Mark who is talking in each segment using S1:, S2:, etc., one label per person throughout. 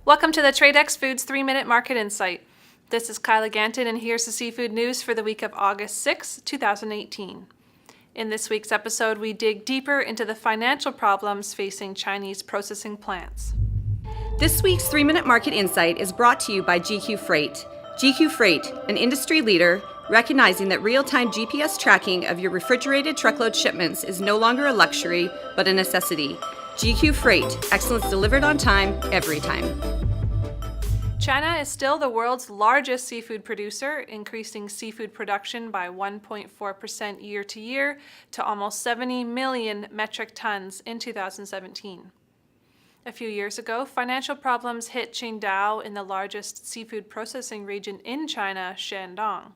S1: Welcome to the Tradex Foods 3-Minute Market Insight. This is Kyla Ganton, and here's the seafood news for the week of August 6, 2018. In this week's episode, we dig deeper into the financial problems facing Chinese processing plants.
S2: This week's 3-Minute Market Insight is brought to you by GQ Freight. GQ Freight, an industry leader, recognizing that real-time GPS tracking of your refrigerated truckload shipments is no longer a luxury, but a necessity. GQ Freight, excellence delivered on time, every time.
S1: China is still the world's largest seafood producer, increasing seafood production by 1.4% year to year to almost 70 million metric tons in 2017. A few years ago, financial problems hit Qingdao in the largest seafood processing region in China, Shandong.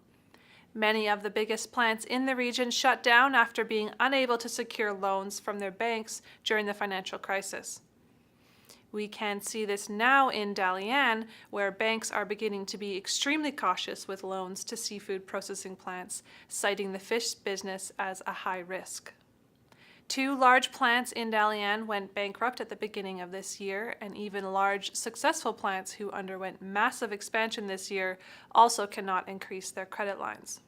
S1: Many of the biggest plants in the region shut down after being unable to secure loans from their banks during the financial crisis. We can see this now in Dalian, where banks are beginning to be extremely cautious with loans to seafood processing plants, citing the fish business as a high risk. 2 large plants in Dalian went bankrupt at the beginning of this year, and even large, successful plants who underwent massive expansion this year also cannot increase their credit lines.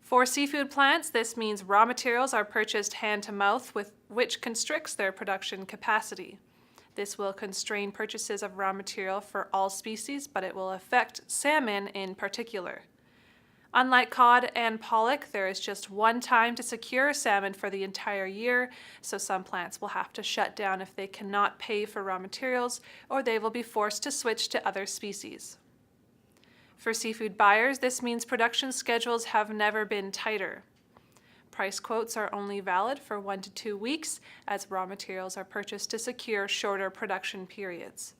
S1: For seafood plants, this means raw materials are purchased hand-to-mouth, which constricts their production capacity. This will constrain purchases of raw material for all species, but it will affect salmon in particular. Unlike cod and pollock, there is just one time to secure salmon for the entire year, so some plants will have to shut down if they cannot pay for raw materials, or they will be forced to switch to other species. For seafood buyers, this means production schedules have never been tighter. Price quotes are only valid for 1 to 2 weeks, as raw materials are purchased to secure shorter production periods.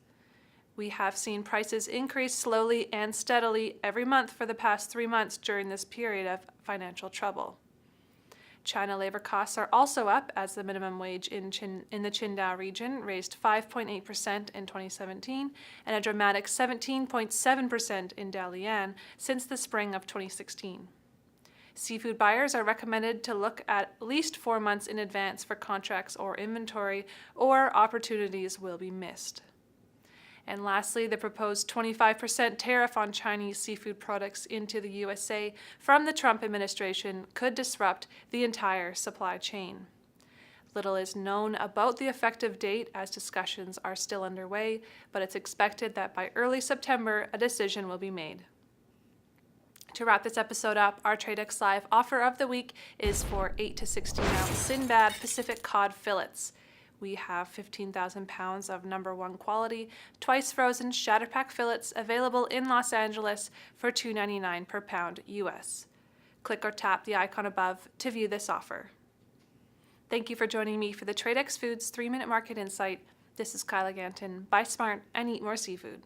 S1: We have seen prices increase slowly and steadily every month for the past 3 months during this period of financial trouble. China labor costs are also up, as the minimum wage in the Qingdao region raised 5.8% in 2017 and a dramatic 17.7% in Dalian since the spring of 2016. Seafood buyers are recommended to look at least 4 months in advance for contracts or inventory, or opportunities will be missed. And lastly, the proposed 25% tariff on Chinese seafood products into the USA from the Trump administration could disrupt the entire supply chain. Little is known about the effective date, as discussions are still underway, but it's expected that by early September, a decision will be made. To wrap this episode up, our Tradex Live offer of the week is for 8 to 16 ounce Sinbad Pacific cod fillets. We have 15,000 pounds of #1 quality, twice frozen Shatterpack fillets available in Los Angeles for $2.99 per pound US. Click or tap the icon above to view this offer. Thank you for joining me for the Tradex Foods 3-Minute Market Insight. This is Kyla Ganton. Buy smart and eat more seafood.